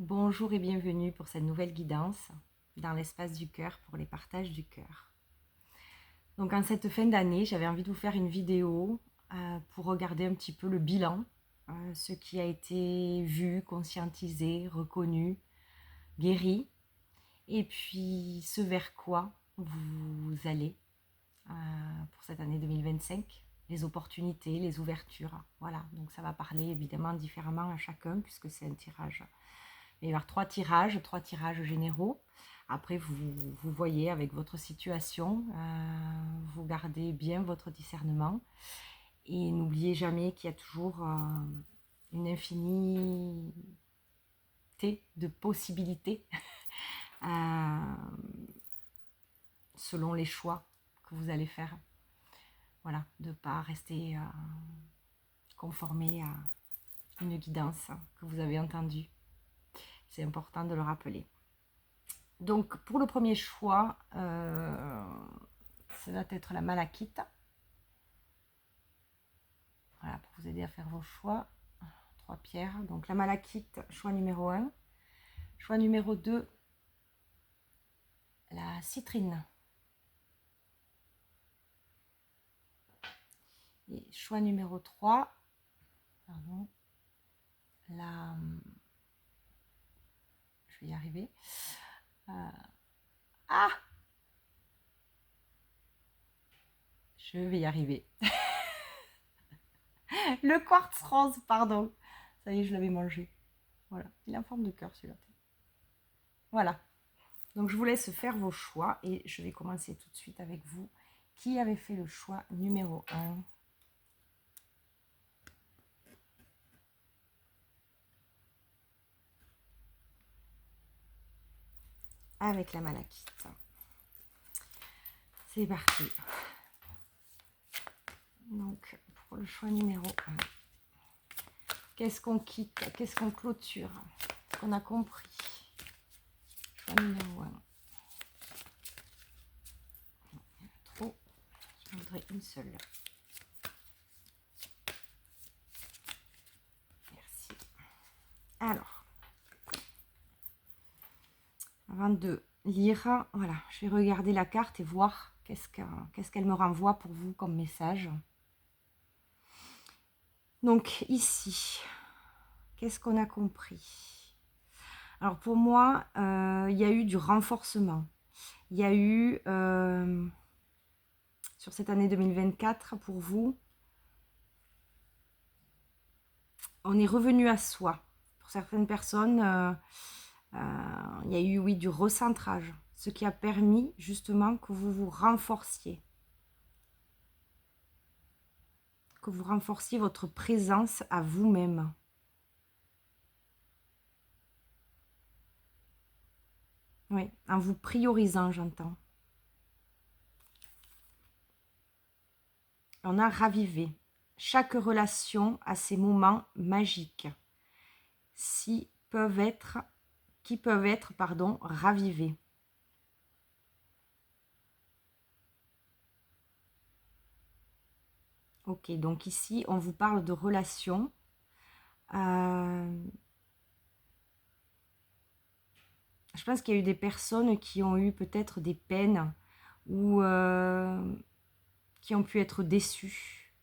Bonjour et bienvenue pour cette nouvelle guidance dans l'espace du cœur pour les partages du cœur. Donc en cette fin d'année, j'avais envie de vous faire une vidéo pour regarder un petit peu le bilan, ce qui a été vu, conscientisé, reconnu, guéri, et puis ce vers quoi vous allez pour cette année 2025, les opportunités, les ouvertures. Voilà, donc ça va parler évidemment différemment à chacun puisque c'est un tirage. Il va y avoir trois tirages généraux. Après, vous voyez avec votre situation, vous gardez bien votre discernement. Et n'oubliez jamais qu'il y a toujours une infinité de possibilités selon les choix que vous allez faire. Voilà, de ne pas rester conformé à une guidance que vous avez entendue. C'est important de le rappeler. Donc, pour le premier choix, ça va être la malachite. Voilà, pour vous aider à faire vos choix. 3 pierres. Donc, la malachite, choix numéro 1. Choix numéro 2, la citrine. Et choix numéro 3, pardon, la... Je vais y arriver. Ah, je vais y arriver. Le quartz rose, pardon. Ça y est, je l'avais mangé. Voilà, il est en forme de cœur celui-là. Voilà. Donc je vous laisse faire vos choix et je vais commencer tout de suite avec vous. Qui avait fait le choix numéro 1? Avec la malachite. C'est parti. Donc pour le choix numéro 1. Qu'est-ce qu'on quitte? Qu'est-ce qu'on clôture? Qu'est-ce qu'on a compris? Choix numéro 1. Trop. Je voudrais une seule. Merci. Alors, avant de lire, voilà, je vais regarder la carte et voir qu'est-ce qu'elle me renvoie pour vous comme message. Donc ici, qu'est-ce qu'on a compris? Alors pour moi, il y a eu du renforcement. Il y a eu, sur cette année 2024, pour vous, on est revenu à soi. Pour certaines personnes, il y a eu, oui, du recentrage. Ce qui a permis justement que vous vous renforciez. Que vous renforciez votre présence à vous-même. Oui, en vous priorisant, j'entends. On a ravivé. Chaque relation a ses moments magiques qui peuvent être ravivés. Ok, donc ici, on vous parle de relations. Je pense qu'il y a eu des personnes qui ont eu peut-être des peines ou qui ont pu être déçues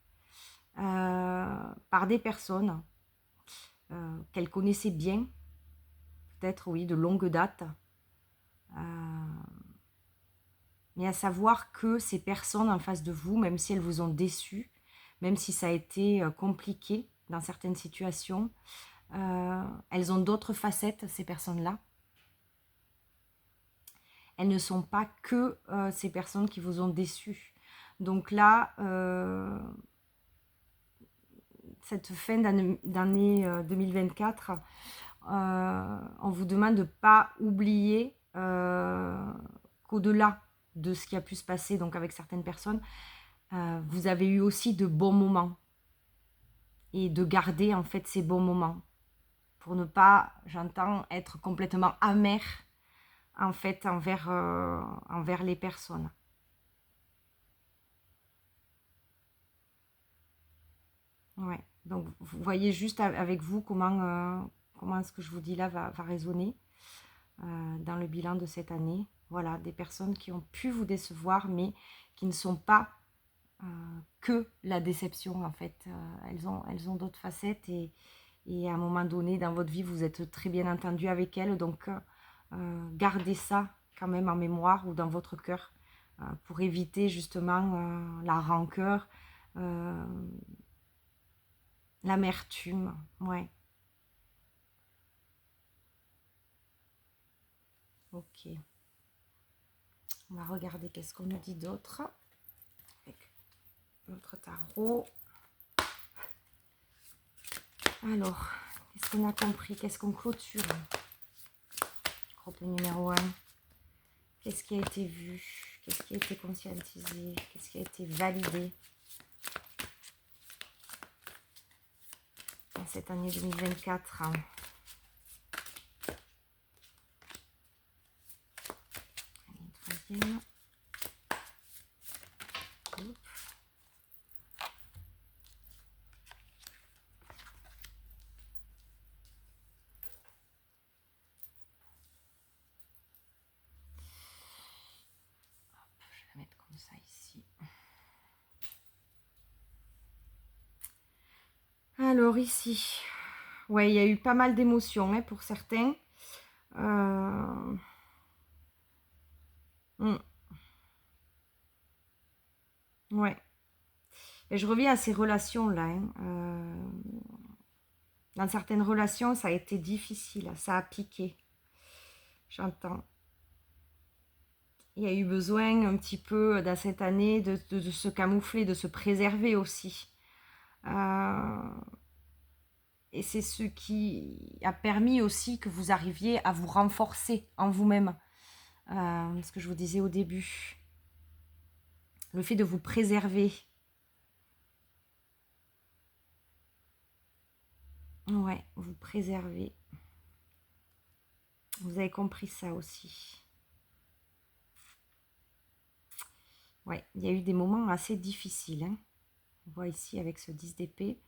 par des personnes qu'elles connaissaient bien, peut-être, oui, de longue date. Mais à savoir que ces personnes en face de vous, même si elles vous ont déçu, même si ça a été compliqué dans certaines situations, elles ont d'autres facettes, ces personnes-là. Elles ne sont pas que ces personnes qui vous ont déçu. Donc là, cette fin d'année 2024, on vous demande de ne pas oublier qu'au-delà de ce qui a pu se passer donc avec certaines personnes, vous avez eu aussi de bons moments. Et de garder en fait ces bons moments. Pour ne pas, j'entends, être complètement amer en fait envers les personnes. Ouais. Donc vous voyez juste avec vous comment comment ce que je vous dis là va résonner dans le bilan de cette année. Voilà, des personnes qui ont pu vous décevoir, mais qui ne sont pas que la déception, en fait. Elles ont d'autres facettes et à un moment donné, dans votre vie, vous êtes très bien entendu avec elles. Donc, gardez ça quand même en mémoire ou dans votre cœur pour éviter justement la rancœur, l'amertume. Ouais. Ok. On va regarder qu'est-ce qu'on nous dit d'autre avec notre tarot. Alors, qu'est-ce qu'on a compris? Qu'est-ce qu'on clôture? Groupe numéro 1. Qu'est-ce qui a été vu? Qu'est-ce qui a été conscientisé? Qu'est-ce qui a été validé dans cette année 2024? Allez, troisième. Hop. Je vais la mettre comme ça ici. Alors ici, ouais, il y a eu pas mal d'émotions hein, pour certains. Ouais. Et je reviens à ces relations-là. Hein. Dans certaines relations, ça a été difficile, ça a piqué. J'entends. Il y a eu besoin un petit peu dans cette année de se camoufler, de se préserver aussi. Et c'est ce qui a permis aussi que vous arriviez à vous renforcer en vous-même. Ce que je vous disais au début. Le fait de vous préserver. Ouais, vous préserver. Vous avez compris ça aussi. Ouais, il y a eu des moments assez difficiles. Hein. On voit ici avec ce 10 d'épée.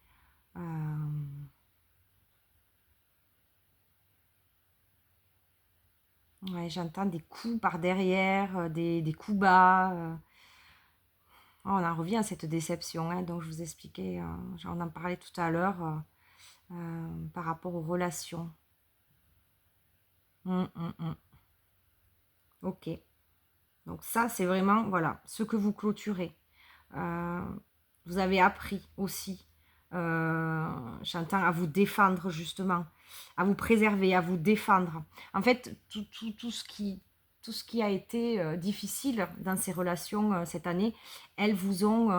Ouais, j'entends des coups par derrière, des coups bas. On en revient à cette déception, hein, dont je vous expliquais, on en parlait tout à l'heure, par rapport aux relations. Ok. Donc ça, c'est vraiment, voilà, ce que vous clôturez. Vous avez appris aussi, j'entends, à vous défendre justement, à vous préserver, à vous défendre. En fait, tout ce qui a été difficile dans ces relations cette année, elles vous ont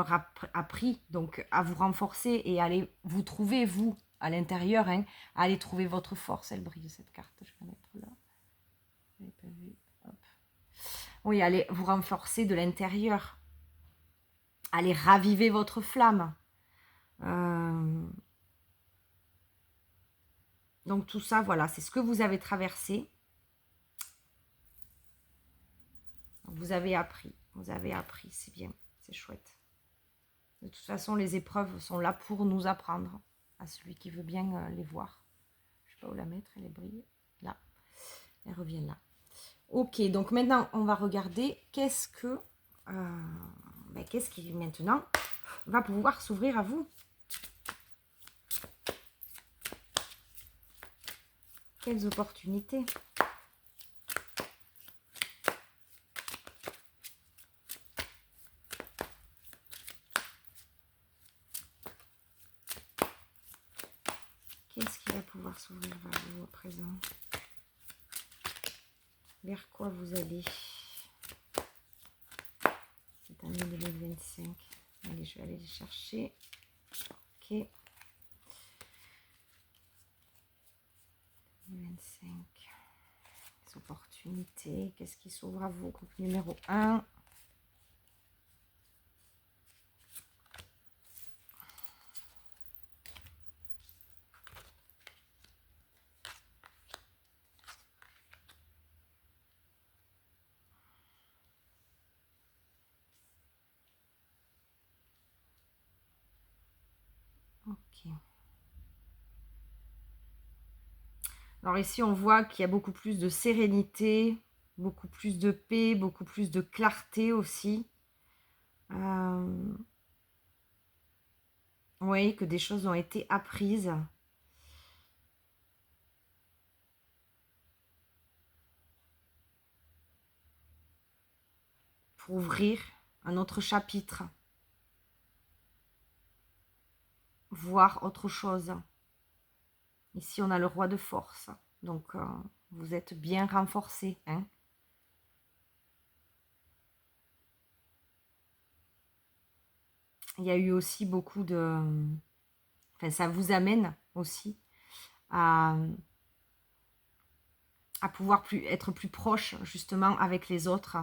appris donc à vous renforcer et à aller vous trouver, vous, à l'intérieur, hein, à aller trouver votre force. Elle brille cette carte, je vais la mettre là. Vous n'avez pas vu. Hop. Oui, allez vous renforcer de l'intérieur. Allez raviver votre flamme. Donc tout ça, voilà, c'est ce que vous avez traversé. Vous avez appris, c'est bien, c'est chouette. De toute façon, les épreuves sont là pour nous apprendre, à celui qui veut bien les voir. Je ne sais pas où la mettre, elle est brillée. Là, elle revient là. Ok, donc maintenant, on va regarder qu'est-ce qui maintenant va pouvoir s'ouvrir à vous. Quelles opportunités. Qu'est-ce qui va pouvoir s'ouvrir vers vous à présent? Vers quoi vous allez cette année 2025? Allez, je vais aller les chercher. Ok. 2025. Les opportunités. Qu'est-ce qui s'ouvre à vous? Groupe numéro 1. Ok. Alors ici, on voit qu'il y a beaucoup plus de sérénité, beaucoup plus de paix, beaucoup plus de clarté aussi. Oui, que des choses ont été apprises. Pour ouvrir un autre chapitre. Voir autre chose. Ici, on a le roi de force. Donc, vous êtes bien renforcé. Hein. Il y a eu aussi beaucoup de... Enfin, ça vous amène aussi à pouvoir être plus proche, justement, avec les autres.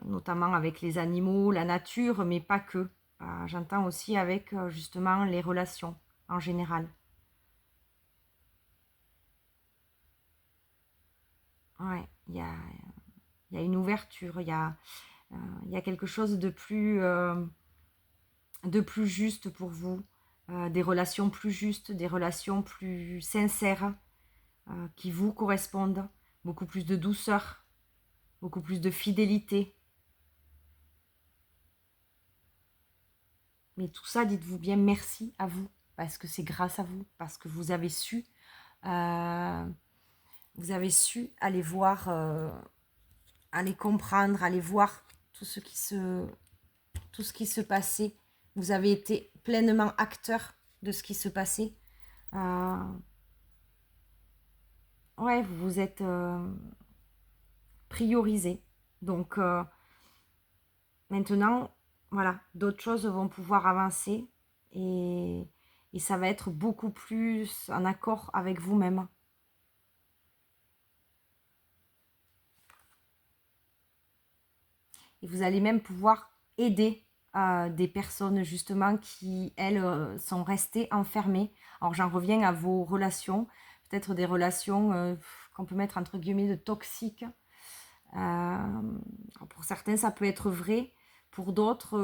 Notamment avec les animaux, la nature, mais pas que. J'entends aussi avec, justement, les relations en général. Ouais, il y a une ouverture, il y a quelque chose de plus juste pour vous, des relations plus justes, des relations plus sincères, qui vous correspondent, beaucoup plus de douceur, beaucoup plus de fidélité. Mais tout ça, dites-vous bien merci à vous, parce que c'est grâce à vous, parce que vous avez su aller voir, aller comprendre, aller voir tout ce qui se passait. Vous avez été pleinement acteur de ce qui se passait. Ouais, vous vous êtes priorisé. Donc maintenant, voilà, d'autres choses vont pouvoir avancer et ça va être beaucoup plus en accord avec vous-même. Et vous allez même pouvoir aider des personnes justement qui, elles, sont restées enfermées. Alors j'en reviens à vos relations, peut-être des relations qu'on peut mettre entre guillemets de toxiques. Pour certains, ça peut être vrai. Pour d'autres,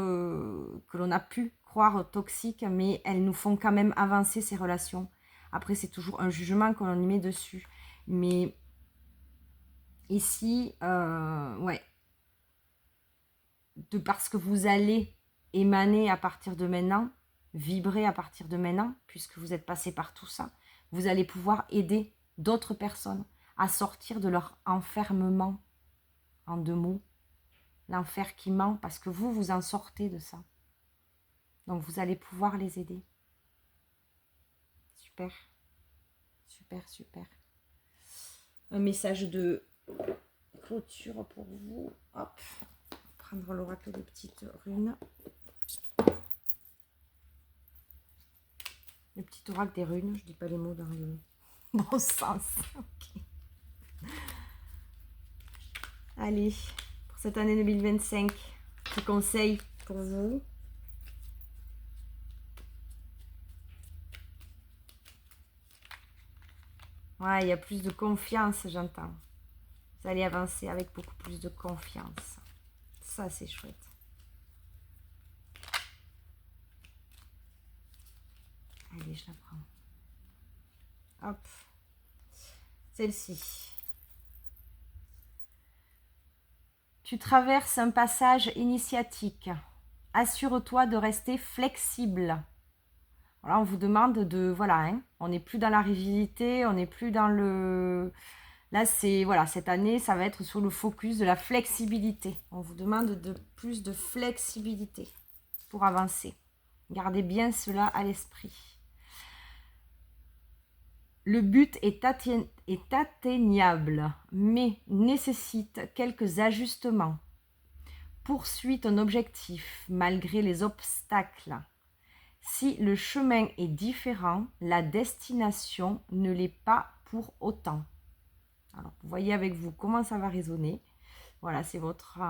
que l'on a pu croire toxiques, mais elles nous font quand même avancer ces relations. Après, c'est toujours un jugement qu'on y met dessus. Mais ici, ouais, parce que vous allez émaner à partir de maintenant, vibrer à partir de maintenant, puisque vous êtes passé par tout ça, vous allez pouvoir aider d'autres personnes à sortir de leur enfermement, en 2 mots, l'enfer qui ment, parce que vous en sortez de ça. Donc vous allez pouvoir les aider. Super, super, super. Un message de clôture pour vous. Hop, prendre l'oracle des petites runes. Le petit oracle des runes, je dis pas les mots dans le bon sens. Okay. Allez, pour cette année 2025, petit conseil pour vous. Ouais, il y a plus de confiance, j'entends. Vous allez avancer avec beaucoup plus de confiance. Ça, c'est chouette. Allez, je la prends. Hop. Celle-ci. Tu traverses un passage initiatique. Assure-toi de rester flexible. Voilà, on vous demande de... Voilà, hein, on n'est plus dans la rigidité, on n'est plus dans le... Là, c'est... Voilà, cette année, ça va être sur le focus de la flexibilité. On vous demande de plus de flexibilité pour avancer. Gardez bien cela à l'esprit. Le but est atteignable, mais nécessite quelques ajustements. Poursuis ton objectif malgré les obstacles. Si le chemin est différent, la destination ne l'est pas pour autant. Alors, vous voyez avec vous comment ça va résonner. Voilà, c'est votre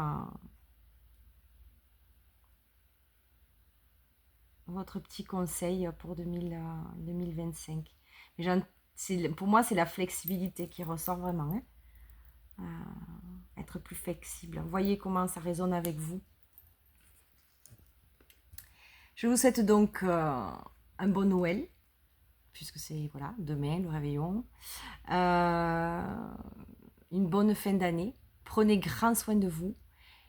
petit conseil pour 2025. Pour moi, c'est la flexibilité qui ressort vraiment. Hein. Être plus flexible. Voyez comment ça résonne avec vous. Je vous souhaite donc un bon Noël. puisque c'est voilà, demain, le réveillon. Une bonne fin d'année. Prenez grand soin de vous.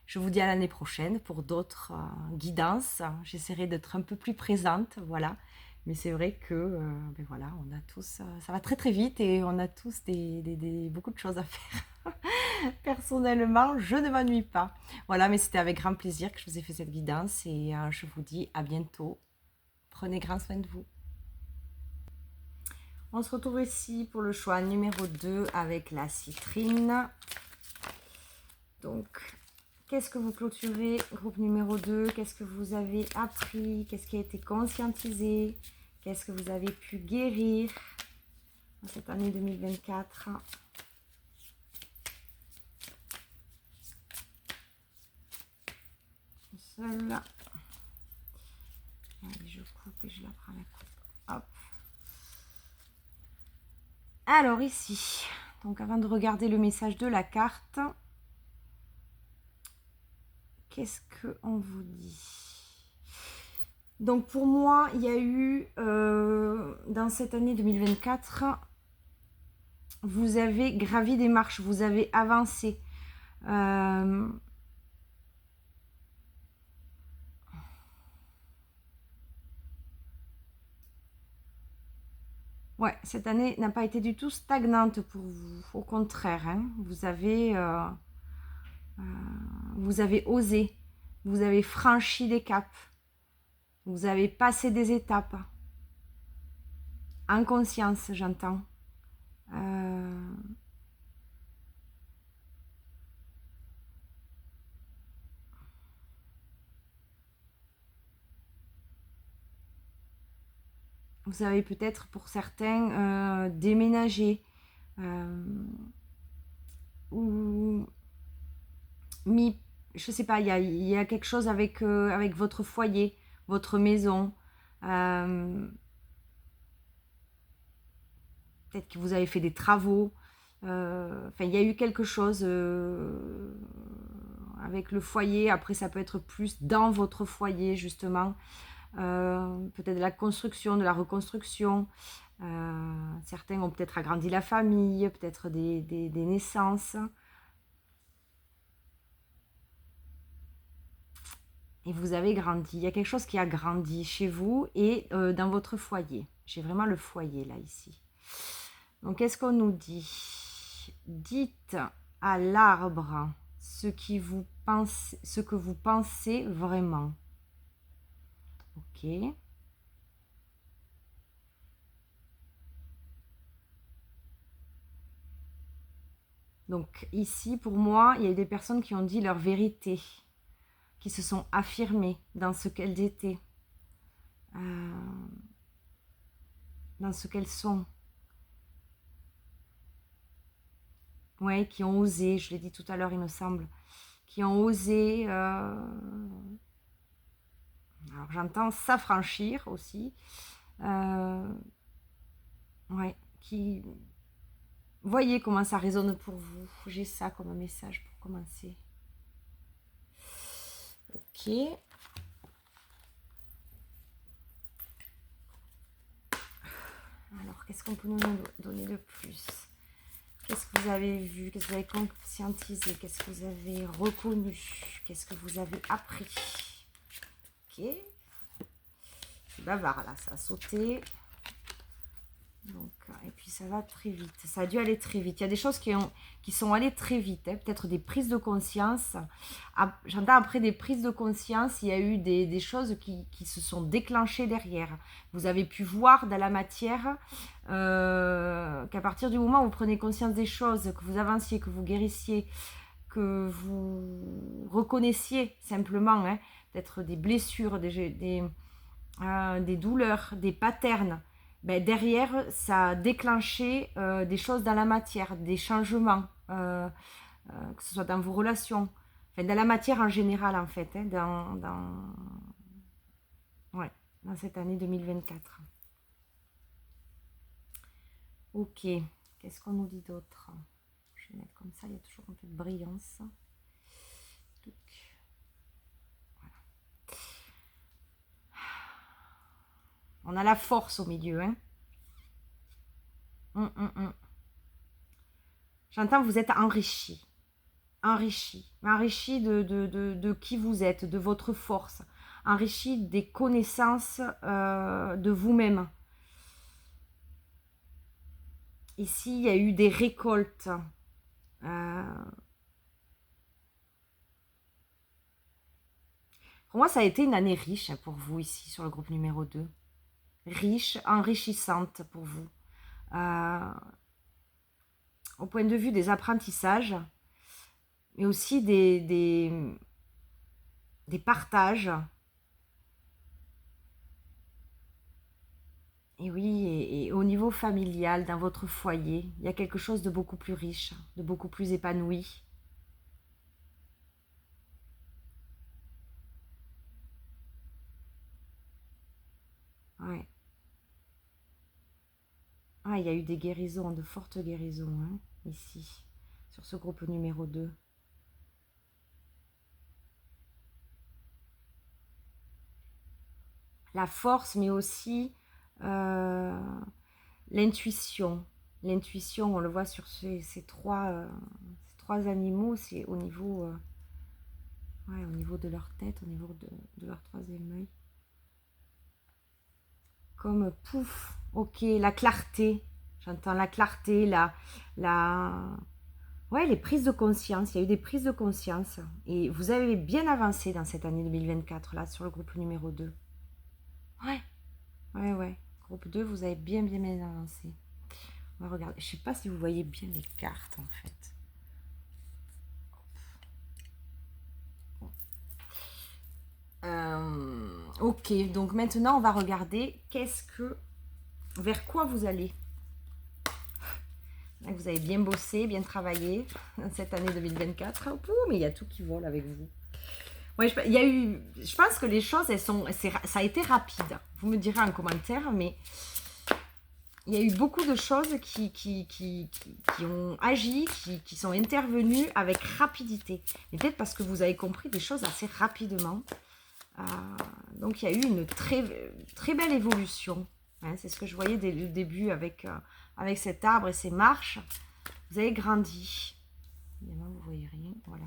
Je vous dis à l'année prochaine pour d'autres guidances. J'essaierai d'être un peu plus présente, voilà. Mais c'est vrai que, ben voilà, on a tous, ça va très très vite et on a tous beaucoup de choses à faire. Personnellement, je ne m'ennuie pas. Voilà, mais c'était avec grand plaisir que je vous ai fait cette guidance et je vous dis à bientôt. Prenez grand soin de vous. On se retrouve ici pour le choix numéro 2 avec la citrine. Donc, qu'est-ce que vous clôturez, groupe numéro 2? Qu'est-ce que vous avez appris? Qu'est-ce qui a été conscientisé? Qu'est-ce que vous avez pu guérir dans cette année 2024? Seul. Allez, je coupe et je la prends la coupe. Hop. Alors ici, donc avant de regarder le message de la carte, qu'est-ce qu'on vous dit? Donc pour moi, il y a eu, dans cette année 2024, vous avez gravi des marches, vous avez avancé. Ouais, cette année n'a pas été du tout stagnante pour vous. Au contraire, hein, vous avez osé, vous avez franchi des caps, vous avez passé des étapes. En conscience, j'entends. Vous avez peut-être pour certains déménagé ou mis, je sais pas, il y a quelque chose avec, avec votre foyer, votre maison. Peut-être que vous avez fait des travaux. Enfin, il y a eu quelque chose avec le foyer. Après, ça peut être plus dans votre foyer, justement. Peut-être de la construction, de la reconstruction. Certains ont peut-être agrandi la famille, peut-être des naissances. Et vous avez grandi. Il y a quelque chose qui a grandi chez vous et dans votre foyer. J'ai vraiment le foyer là, ici. Donc, qu'est-ce qu'on nous dit? Dites à l'arbre ce que vous pensez vraiment. Ok. Donc ici, pour moi, il y a eu des personnes qui ont dit leur vérité, qui se sont affirmées dans ce qu'elles étaient, dans ce qu'elles sont. Ouais, qui ont osé, je l'ai dit tout à l'heure, il me semble, qui ont osé, alors j'entends s'affranchir aussi, ouais, qui, voyez comment ça résonne pour vous. J'ai ça comme message pour commencer. Ok. Alors, qu'est-ce qu'on peut nous donner de plus? Qu'est-ce que vous avez vu? Qu'est-ce que vous avez conscientisé? Qu'est-ce que vous avez reconnu? Qu'est-ce que vous avez appris? Ok. C'est bavard là, ça a sauté. Donc, et puis ça va très vite. Ça a dû aller très vite. Il y a des choses qui sont allées très vite. Hein. Peut-être des prises de conscience. J'entends après des prises de conscience, il y a eu des choses qui se sont déclenchées derrière. Vous avez pu voir dans la matière qu'à partir du moment où vous prenez conscience des choses, que vous avanciez, que vous guérissiez, que vous reconnaissiez simplement, hein, peut-être des blessures, des douleurs, des patterns, ben derrière, ça a déclenché des choses dans la matière, des changements, que ce soit dans vos relations, enfin, dans la matière en général en fait, hein, ouais, dans cette année 2024. Ok, qu'est-ce qu'on nous dit d'autre? Je vais mettre comme ça, il y a toujours un peu de brillance. Voilà. On a la force au milieu, hein. J'entends vous êtes enrichi. Enrichi de qui vous êtes, de votre force. Enrichi des connaissances de vous-même. Ici, il y a eu des récoltes. Pour moi, ça a été une année riche pour vous ici, sur le groupe numéro 2. Riche, enrichissante pour vous. Au point de vue des apprentissages, mais aussi des partages. Et oui, et au niveau familial, dans votre foyer, il y a quelque chose de beaucoup plus riche, de beaucoup plus épanoui. Ouais. Ah, il y a eu des guérisons, de fortes guérisons, hein, ici, sur ce groupe numéro 2. La force, mais aussi l'intuition. L'intuition, on le voit sur ces trois animaux, c'est au niveau, ouais, au niveau de leur tête, au niveau de leur troisième œil. Comme pouf, ok, la clarté. J'entends la clarté, ouais, les prises de conscience. Il y a eu des prises de conscience. Et vous avez bien avancé dans cette année 2024, là, sur le groupe numéro 2. Ouais, ouais. Groupe 2, vous avez bien avancé. On va regarder. Je ne sais pas si vous voyez bien les cartes, en fait. Ok, donc maintenant, on va regarder vers quoi vous allez. Vous avez bien bossé, bien travaillé cette année 2024. Oh, mais il y a tout qui vole avec vous. Ouais, je pense que les choses, ça a été rapide. Vous me direz en commentaire, mais il y a eu beaucoup de choses qui ont agi, qui sont intervenues avec rapidité. Mais peut-être parce que vous avez compris des choses assez rapidement. Donc, il y a eu une très, très belle évolution. Hein, c'est ce que je voyais dès le début avec cet arbre et ces marches. Vous avez grandi. Évidemment, vous ne voyez rien. Voilà.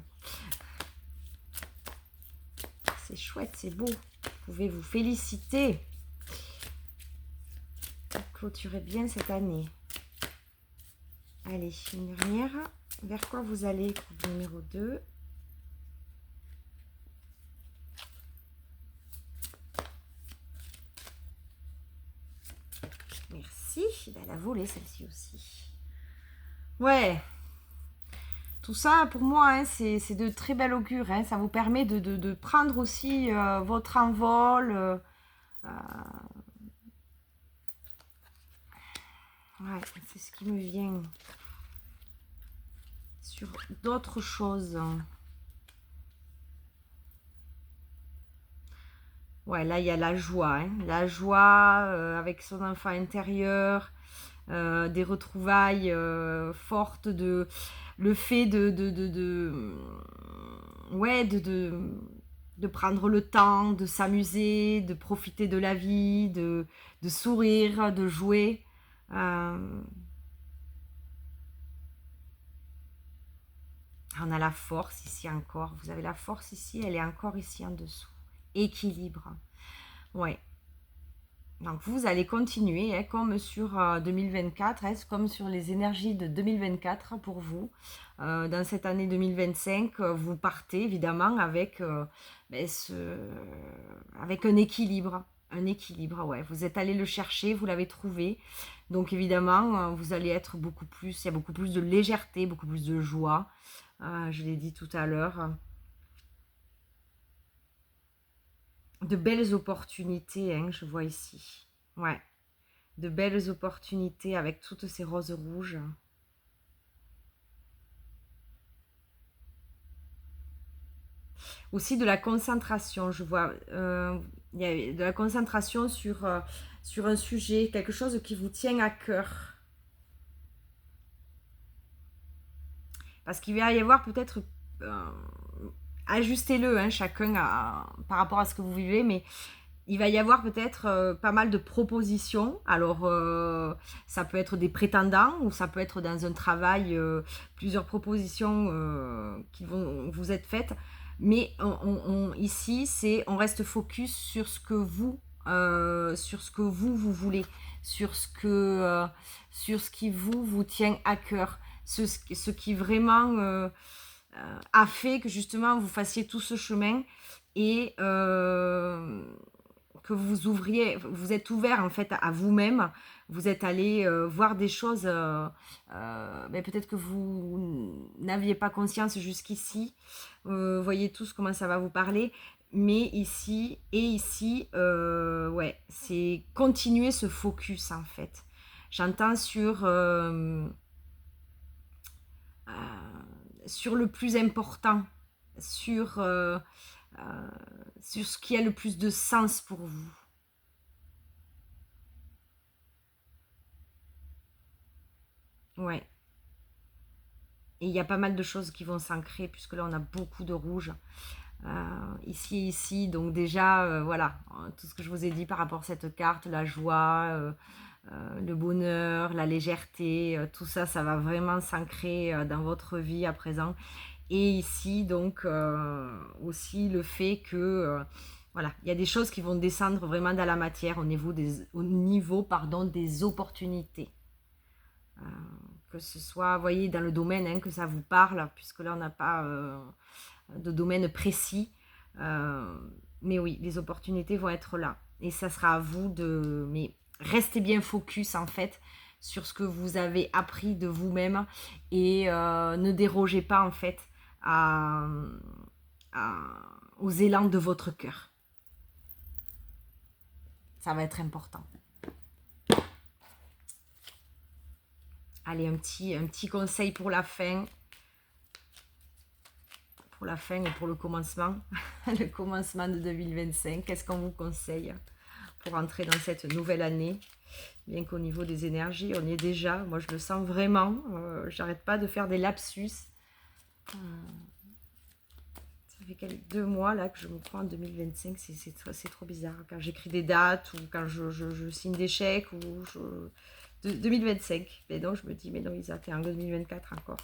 C'est chouette, c'est beau. Vous pouvez vous féliciter. Clôturez bien cette année. Allez, une dernière. Vers quoi vous allez, groupe numéro 2? Merci. Elle a volé celle-ci aussi. Ouais. Tout ça, pour moi, hein, c'est de très bel augure. Hein. Ça vous permet de prendre aussi votre envol. Ouais, c'est ce qui me vient. Sur d'autres choses. Ouais, là, il y a la joie. Hein. La joie avec son enfant intérieur. Des retrouvailles fortes, le fait ouais, de prendre le temps, de s'amuser, de profiter de la vie, de sourire, de jouer. On a la force ici encore. Vous avez la force ici, elle est encore ici en dessous. Équilibre. Ouais. Donc vous allez continuer hein, comme sur 2024, hein, comme sur les énergies de 2024 pour vous. Dans cette année 2025, vous partez évidemment avec, avec un équilibre. Un équilibre, ouais. Vous êtes allé le chercher, vous l'avez trouvé. Donc évidemment, vous allez être beaucoup plus, il y a beaucoup plus de légèreté, beaucoup plus de joie. Je l'ai dit tout à l'heure. De belles opportunités, hein, je vois ici. Ouais. De belles opportunités avec toutes ces roses rouges. Aussi de la concentration, je vois. Il y a de la concentration sur un sujet, quelque chose qui vous tient à cœur. Parce qu'il va y avoir peut-être... ajustez-le, hein, chacun par rapport à ce que vous vivez, mais il va y avoir peut-être pas mal de propositions. Alors, ça peut être des prétendants ou ça peut être dans un travail, plusieurs propositions qui vont vous être faites. Mais ici, on reste focus sur ce que vous voulez, sur ce qui vous tient à cœur, ce qui vraiment a fait que justement vous fassiez tout ce chemin et que vous êtes ouvert en fait à vous-même, vous êtes allé voir des choses, mais peut-être que vous n'aviez pas conscience jusqu'ici. Voyez tous comment ça va vous parler. Mais ici, ouais, c'est continuer ce focus en fait. J'entends sur le plus important, sur ce qui a le plus de sens pour vous. Ouais. Et il y a pas mal de choses qui vont s'ancrer, puisque là, on a beaucoup de rouge. Ici, donc déjà, voilà, tout ce que je vous ai dit par rapport à cette carte, la joie, le bonheur, la légèreté, tout ça, ça va vraiment s'ancrer dans votre vie à présent. Et ici, donc, aussi le fait que, voilà, il y a des choses qui vont descendre vraiment dans la matière au niveau des opportunités. Que ce soit, vous voyez, dans le domaine que ça vous parle, puisque là, on n'a pas de domaine précis. Mais oui, les opportunités vont être là. Et ça sera à vous de... Mais restez bien focus, en fait, sur ce que vous avez appris de vous-même et ne dérogez pas, en fait, aux élans de votre cœur. Ça va être important. Allez, un petit conseil pour la fin. Pour la fin et pour le commencement. Le commencement de 2025. Qu'est-ce qu'on vous conseille pour entrer dans cette nouvelle année? Bien qu'au niveau des énergies, on y est déjà. Moi, je le sens vraiment. J'arrête pas de faire des lapsus. Ça fait 2 mois là que je me crois en 2025. C'est trop bizarre. Quand j'écris des dates ou quand je signe des chèques ou 2025. Mais non, je me dis, mais non, Isa, t'es en 2024 encore.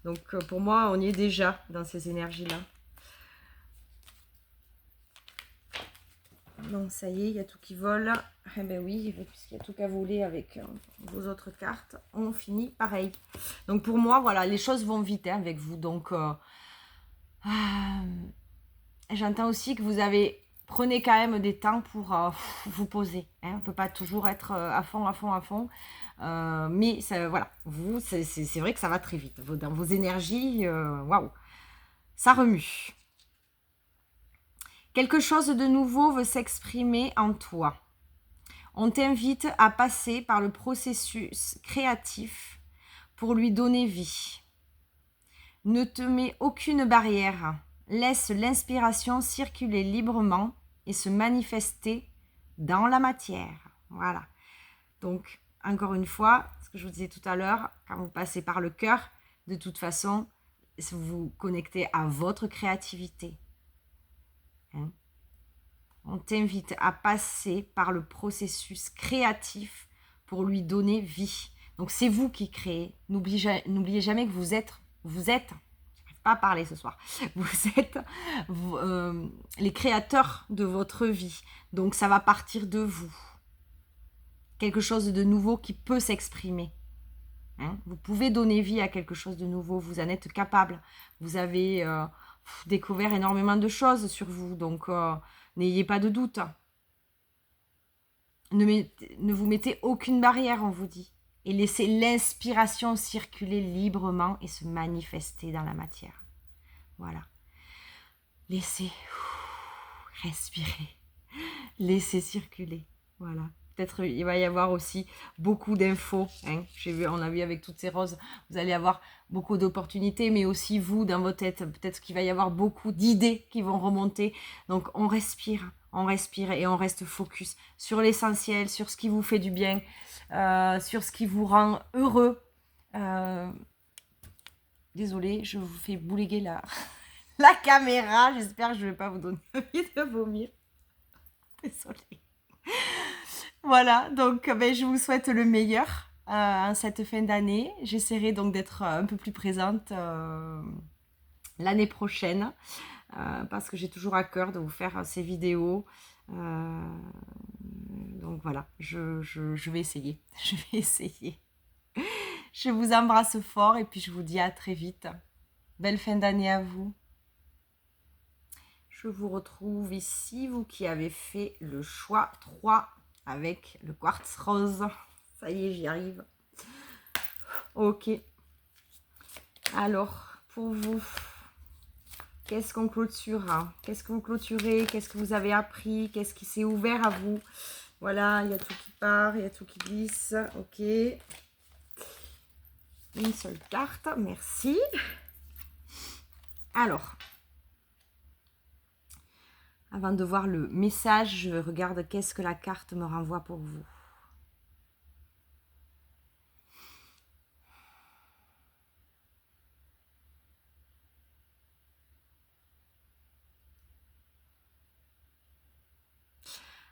Donc, pour moi, on y est déjà dans ces énergies-là. Donc, ça y est, il y a tout qui vole. Eh ben oui, puisqu'il y a tout qu'à voler avec vos autres cartes, on finit pareil. Donc, pour moi, voilà, les choses vont vite avec vous. Donc, j'entends aussi que prenez quand même des temps pour vous poser. On ne peut pas toujours être à fond. Mais ça, voilà, vous, c'est vrai que ça va très vite. Dans vos énergies, waouh, ça remue. Quelque chose de nouveau veut s'exprimer en toi. On t'invite à passer par le processus créatif pour lui donner vie. Ne te mets aucune barrière. Laisse l'inspiration circuler librement et se manifester dans la matière. Voilà. Donc, encore une fois, ce que je vous disais tout à l'heure, quand vous passez par le cœur, de toute façon, vous vous connectez à votre créativité. On t'invite à passer par le processus créatif pour lui donner vie. Donc, c'est vous qui créez. N'oubliez jamais que vous êtes, pas à parler ce soir. Vous êtes les créateurs de votre vie. Donc, ça va partir de vous. Quelque chose de nouveau qui peut s'exprimer. Vous pouvez donner vie à quelque chose de nouveau. Vous en êtes capable. Vous avez découvert énormément de choses sur vous. Donc, n'ayez pas de doute. Ne vous mettez aucune barrière, on vous dit. Et laissez l'inspiration circuler librement et se manifester dans la matière. Voilà. Laissez respirer. Laissez circuler. Voilà. Peut-être il va y avoir aussi beaucoup d'infos. On a vu avec toutes ces roses, vous allez avoir beaucoup d'opportunités, mais aussi vous, dans votre tête, peut-être qu'il va y avoir beaucoup d'idées qui vont remonter. Donc on respire et on reste focus sur l'essentiel, sur ce qui vous fait du bien, sur ce qui vous rend heureux. Désolée, je vous fais bouléguer la caméra. J'espère que je ne vais pas vous donner envie de vomir. Désolée. Voilà, donc ben, je vous souhaite le meilleur en cette fin d'année. J'essaierai donc d'être un peu plus présente l'année prochaine parce que j'ai toujours à cœur de vous faire ces vidéos. Donc voilà, je vais essayer. Je vais essayer. Je vous embrasse fort et puis je vous dis à très vite. Belle fin d'année à vous. Je vous retrouve ici, vous qui avez fait le choix 3 avec le quartz rose. Ça y est, j'y arrive. Ok. Alors, pour vous, qu'est-ce qu'on clôture? Qu'est-ce que vous clôturez? Qu'est-ce que vous avez appris? Qu'est-ce qui s'est ouvert à vous? Voilà, il y a tout qui part, il y a tout qui glisse. Ok. Une seule carte, merci. Alors, avant de voir le message, je regarde qu'est-ce que la carte me renvoie pour vous.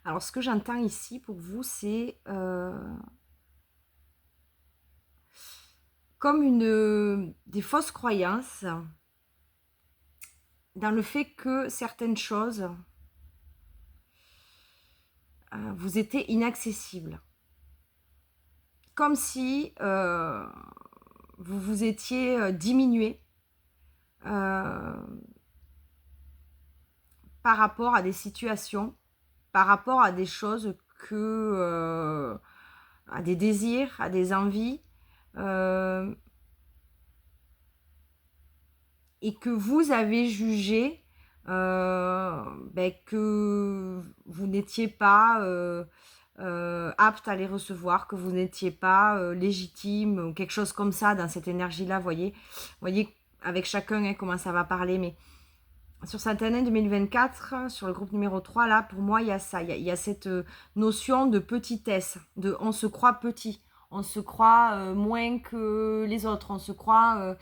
Alors, ce que j'entends ici pour vous, c'est comme des fausses croyances dans le fait que certaines choses vous étaient inaccessibles. Comme si vous vous étiez diminué par rapport à des situations, par rapport à des choses à des désirs, à des envies, et que vous avez jugé que vous n'étiez pas apte à les recevoir, que vous n'étiez pas légitime ou quelque chose comme ça dans cette énergie-là, voyez, avec chacun comment ça va parler, mais sur cette année 2024, sur le groupe numéro 3, là, pour moi, il y a ça, il y a cette notion de petitesse, de on se croit petit, on se croit moins que les autres, on se croit,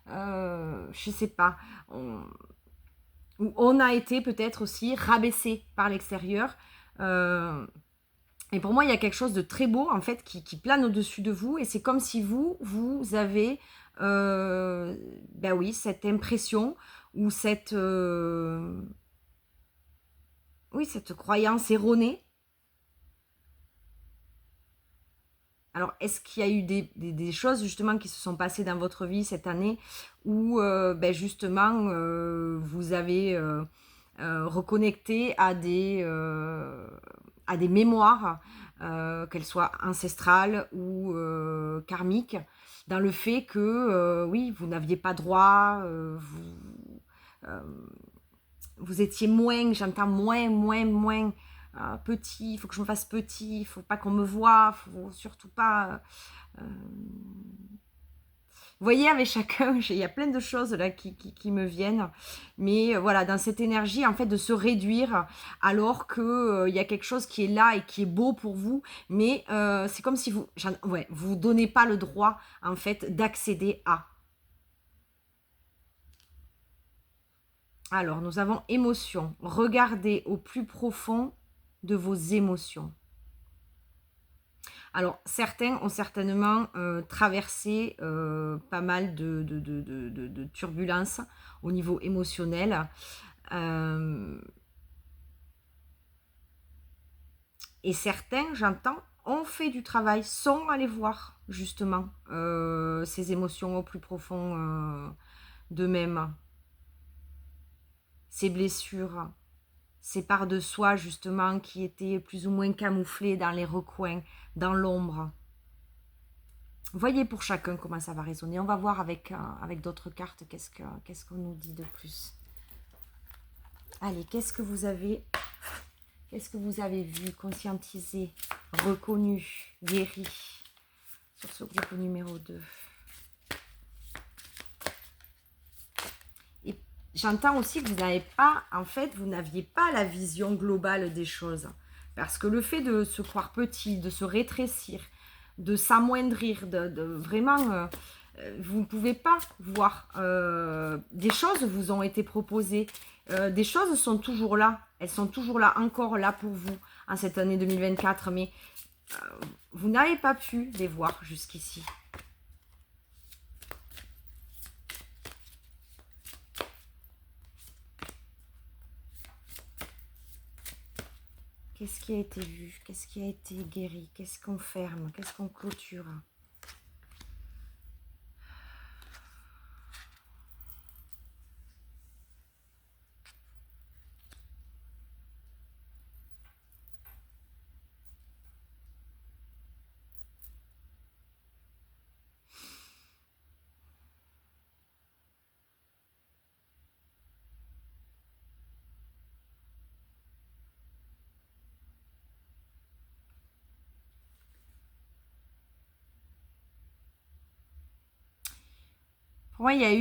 je sais pas, on a été peut-être aussi rabaissé par l'extérieur. Et pour moi, il y a quelque chose de très beau, en fait, qui plane au-dessus de vous. Et c'est comme si vous avez, oui, cette impression ou cette croyance erronée. Alors, est-ce qu'il y a eu des choses, justement, qui se sont passées dans votre vie cette année où, justement, vous avez reconnecté à des mémoires, qu'elles soient ancestrales ou karmiques, dans le fait que, oui, vous n'aviez pas droit, vous étiez moins, j'entends moins petit, il faut que je me fasse petit, il faut pas qu'on me voie, faut surtout pas... Vous voyez, avec chacun, il y a plein de choses là qui me viennent. Mais voilà, dans cette énergie, en fait, de se réduire alors qu'il y a quelque chose qui est là et qui est beau pour vous. Mais c'est comme si vous vous donnez pas le droit, en fait, d'accéder à. Alors, nous avons émotion. Regardez au plus profond de vos émotions. Alors, certains ont certainement traversé pas mal de turbulences au niveau émotionnel. Et certains, j'entends, ont fait du travail, sont allés voir justement ces émotions au plus profond d'eux-mêmes, ces blessures, ces parts de soi justement qui étaient plus ou moins camouflées dans les recoins, dans l'ombre. Voyez pour chacun comment ça va résonner. On va voir avec d'autres cartes qu'est-ce qu'on nous dit de plus. Allez, qu'est-ce que vous avez vu, conscientisé, reconnu, guéri sur ce groupe numéro 2? Et j'entends aussi que vous n'aviez pas la vision globale des choses. Parce que le fait de se croire petit, de se rétrécir, de s'amoindrir, de vraiment vous ne pouvez pas voir. Des choses vous ont été proposées. Des choses sont toujours là. Elles sont toujours là, encore là pour vous en cette année 2024. Mais vous n'avez pas pu les voir jusqu'ici. Qu'est-ce qui a été vu? Qu'est-ce qui a été guéri? Qu'est-ce qu'on ferme? Qu'est-ce qu'on clôture? Pour moi, il y a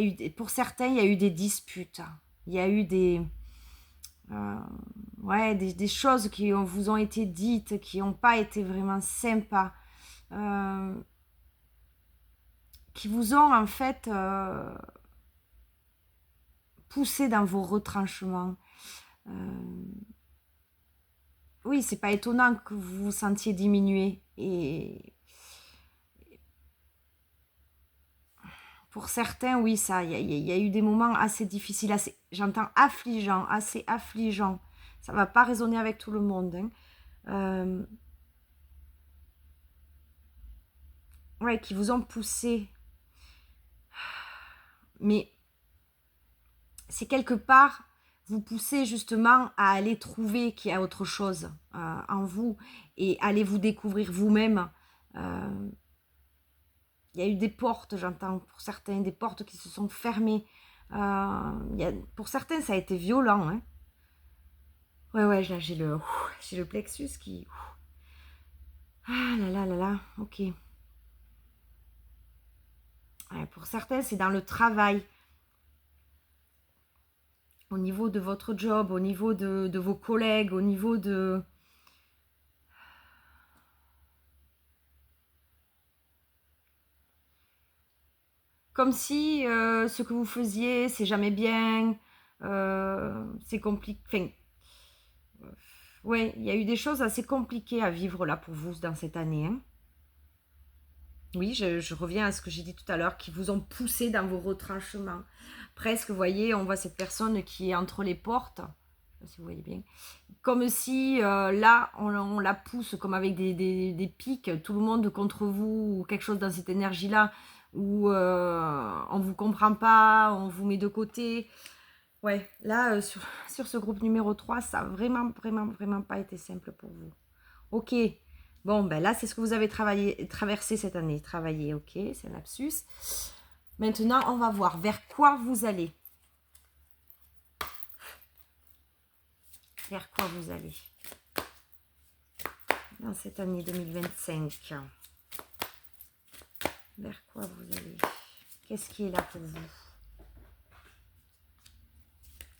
eu pour certains, il y a eu des disputes. Il y a eu ouais, des choses qui vous ont été dites, qui n'ont pas été vraiment sympas, qui vous ont en fait poussé dans vos retranchements. Oui, c'est pas étonnant que vous vous sentiez diminué. Et pour certains, oui, il y a eu des moments assez difficiles, j'entends affligeants, assez affligeants. Ça va pas résonner avec tout le monde. Hein. Ouais, qui vous ont poussé. Mais c'est quelque part, vous poussez justement à aller trouver qu'il y a autre chose en vous et aller vous découvrir vous-même. Il y a eu des portes, j'entends, pour certains, des portes qui se sont fermées. Pour certains, ça a été violent. Hein. Ouais, là, j'ai le plexus qui... Ah là là là là, ok. Ouais, pour certains, c'est dans le travail. Au niveau de votre job, au niveau de vos collègues, au niveau de... Comme si ce que vous faisiez, c'est jamais bien, c'est compliqué. Enfin, ouais, il y a eu des choses assez compliquées à vivre là pour vous dans cette année. Hein. Oui, je reviens à ce que j'ai dit tout à l'heure, qui vous ont poussé dans vos retranchements. Presque, vous voyez, on voit cette personne qui est entre les portes. Je sais pas si vous voyez bien. Comme si là, on la pousse comme avec des pics, tout le monde contre vous, ou quelque chose dans cette énergie-là, où on ne vous comprend pas, on vous met de côté. Ouais, là, sur ce groupe numéro 3, ça n'a vraiment pas été simple pour vous. Ok, bon, ben là, c'est ce que vous avez traversé cette année. Travaillé, ok, c'est un lapsus. Maintenant, on va voir vers quoi vous allez. Vers quoi vous allez dans cette année 2025. Vers quoi vous allez? Qu'est-ce qui est là pour vous?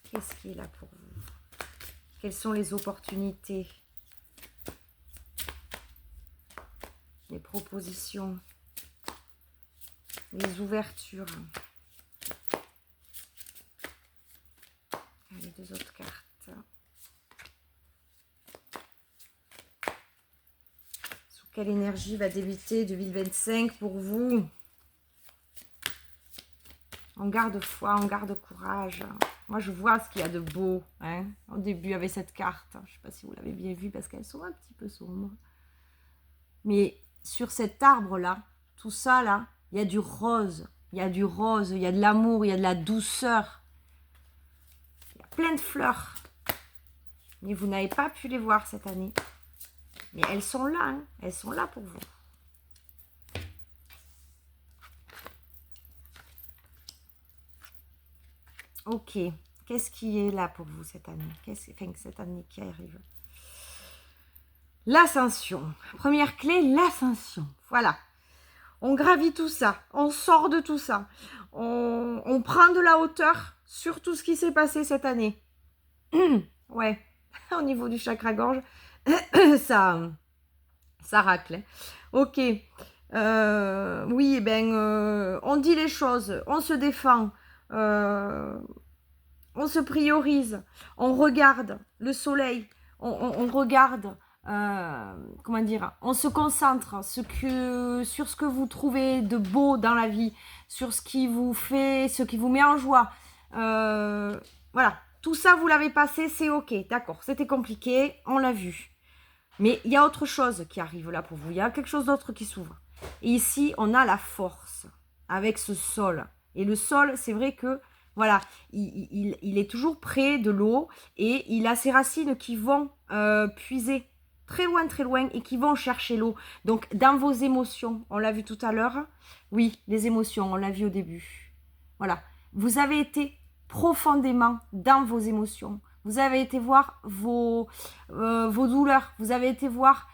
Qu'est-ce qui est là pour vous? Quelles sont les opportunités? Les propositions? Les ouvertures? Les deux autres cartes. Sous quelle énergie va débuter 2025 pour vous? On garde foi, on garde courage. Moi, je vois ce qu'il y a de beau hein, au début avec cette carte. Je ne sais pas si vous l'avez bien vue parce qu'elles sont un petit peu sombres. Mais sur cet arbre-là, tout ça, là, il y a du rose. Il y a du rose, il y a de l'amour, il y a de la douceur. Il y a plein de fleurs. Mais vous n'avez pas pu les voir cette année. Mais elles sont là, hein, elles sont là pour vous. Ok, qu'est-ce qui est là pour vous cette année? Cette année qui arrive. L'ascension. Première clé, l'ascension. Voilà. On gravit tout ça. On sort de tout ça. On prend de la hauteur sur tout ce qui s'est passé cette année. Ouais, au niveau du chakra-gorge, ça racle. Hein. Ok. Oui, eh ben, on dit les choses, on se défend, on se priorise, on regarde le soleil, on regarde, comment dire, on se concentre sur ce que vous trouvez de beau dans la vie, sur ce qui vous fait, ce qui vous met en joie. Voilà, tout ça, vous l'avez passé, c'est ok, d'accord, c'était compliqué, on l'a vu. Mais il y a autre chose qui arrive là pour vous, il y a quelque chose d'autre qui s'ouvre. Et ici, on a la force avec ce sol. Et le sol, c'est vrai que, voilà, il est toujours près de l'eau et il a ses racines qui vont puiser très loin et qui vont chercher l'eau. Donc, dans vos émotions, on l'a vu tout à l'heure, oui, les émotions, on l'a vu au début. Voilà, vous avez été profondément dans vos émotions. Vous avez été voir vos douleurs. Vous avez été voir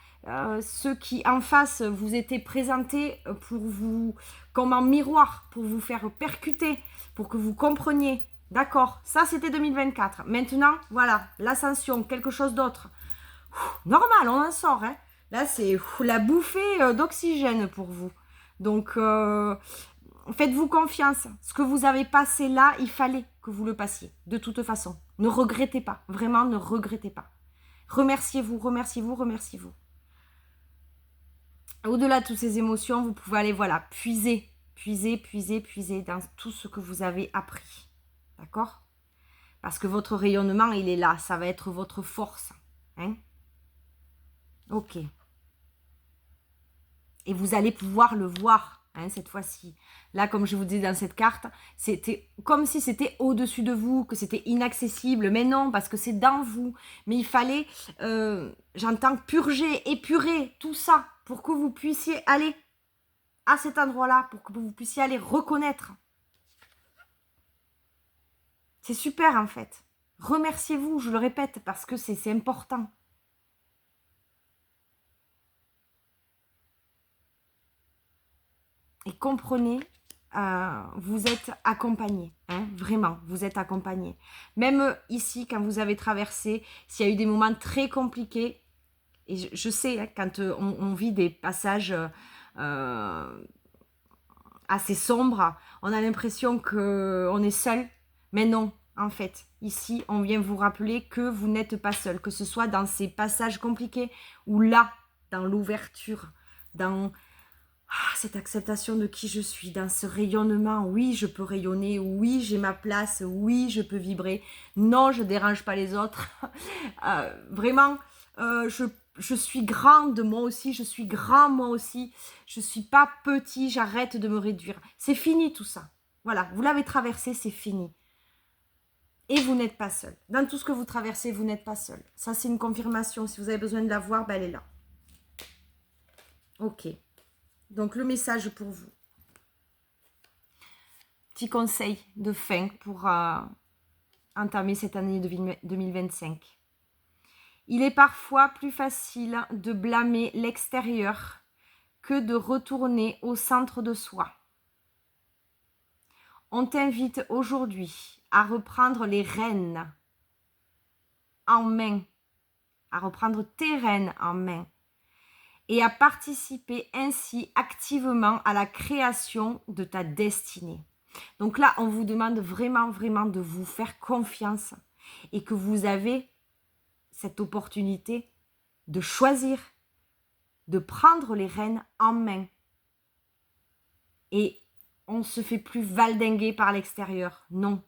ceux qui en face vous étaient présentés pour vous, comme un miroir, pour vous faire percuter, pour que vous compreniez. D'accord, ça c'était 2024. Maintenant, voilà, l'ascension, quelque chose d'autre. Normal, on en sort. Hein. Là, c'est la bouffée d'oxygène pour vous. Donc, faites-vous confiance. Ce que vous avez passé là, il fallait que vous le passiez. De toute façon. Ne regrettez pas. Vraiment, ne regrettez pas. Remerciez-vous, remerciez-vous, remerciez-vous. Au-delà de toutes ces émotions, vous pouvez aller, voilà, puiser dans tout ce que vous avez appris. D'accord? Parce que votre rayonnement, il est là. Ça va être votre force. Hein? Ok. Et vous allez pouvoir le voir. Hein, cette fois-ci. Là, comme je vous dis dans cette carte, c'était comme si c'était au-dessus de vous, que c'était inaccessible. Mais non, parce que c'est dans vous. Mais il fallait, j'entends, purger, épurer tout ça pour que vous puissiez aller à cet endroit-là, pour que vous puissiez aller reconnaître. C'est super en fait. Remerciez-vous, je le répète, parce que c'est important. Et comprenez, vous êtes accompagné, hein, vraiment, vous êtes accompagné. Même ici, quand vous avez traversé, s'il y a eu des moments très compliqués, et je sais, hein, quand on vit des passages assez sombres, on a l'impression qu'on est seul, mais non, en fait, ici, on vient vous rappeler que vous n'êtes pas seul, que ce soit dans ces passages compliqués ou là, dans l'ouverture, dans cette acceptation de qui je suis, dans ce rayonnement. Oui, je peux rayonner, oui, j'ai ma place, oui, je peux vibrer. Non, je ne dérange pas les autres. Vraiment, je suis grande moi aussi, je suis grand moi aussi. Je ne suis pas petit, j'arrête de me réduire. C'est fini tout ça. Voilà, vous l'avez traversé, c'est fini. Et vous n'êtes pas seul. Dans tout ce que vous traversez, vous n'êtes pas seul. Ça, c'est une confirmation. Si vous avez besoin de la voir, ben, elle est là. Ok. Donc, le message pour vous. Petit conseil de fin pour entamer cette année 2025. Il est parfois plus facile de blâmer l'extérieur que de retourner au centre de soi. On t'invite aujourd'hui à reprendre les rênes en main, à reprendre tes rênes en main et à participer ainsi activement à la création de ta destinée. Donc là, on vous demande vraiment, vraiment de vous faire confiance et que vous avez cette opportunité de choisir, de prendre les rênes en main. Et on ne se fait plus valdinguer par l'extérieur. Non,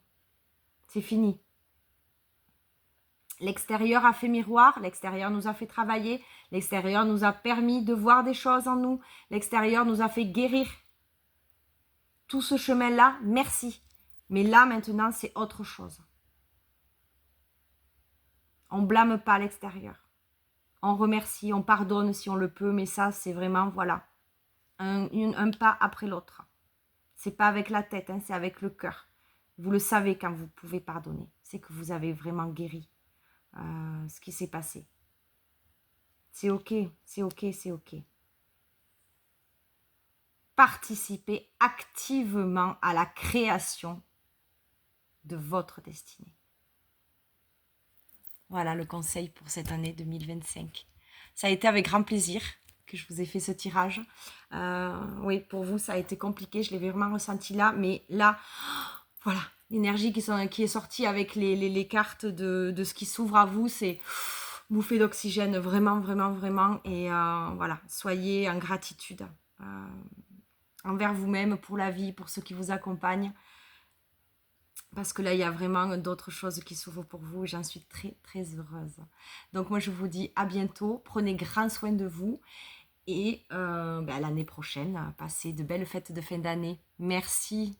c'est fini. L'extérieur a fait miroir, l'extérieur nous a fait travailler, l'extérieur nous a permis de voir des choses en nous, l'extérieur nous a fait guérir. Tout ce chemin-là, merci. Mais là, maintenant, c'est autre chose. On blâme pas l'extérieur. On remercie, on pardonne si on le peut, mais ça, c'est vraiment, voilà, un pas après l'autre. C'est pas avec la tête, hein, c'est avec le cœur. Vous le savez quand vous pouvez pardonner. C'est que vous avez vraiment guéri ce qui s'est passé. C'est ok, c'est ok, c'est ok. Participez activement à la création de votre destinée. Voilà le conseil pour cette année 2025. Ça a été avec grand plaisir que je vous ai fait ce tirage. Oui, pour vous, ça a été compliqué, je l'ai vraiment ressenti là, mais là, voilà, l'énergie qui est sortie avec les cartes de ce qui s'ouvre à vous, c'est bouffée d'oxygène, vraiment, vraiment, vraiment. Et voilà, soyez en gratitude envers vous-même, pour la vie, pour ceux qui vous accompagnent. Parce que là, il y a vraiment d'autres choses qui s'ouvrent pour vous et j'en suis très, très heureuse. Donc moi, je vous dis à bientôt. Prenez grand soin de vous et à l'année prochaine. Passez de belles fêtes de fin d'année. Merci.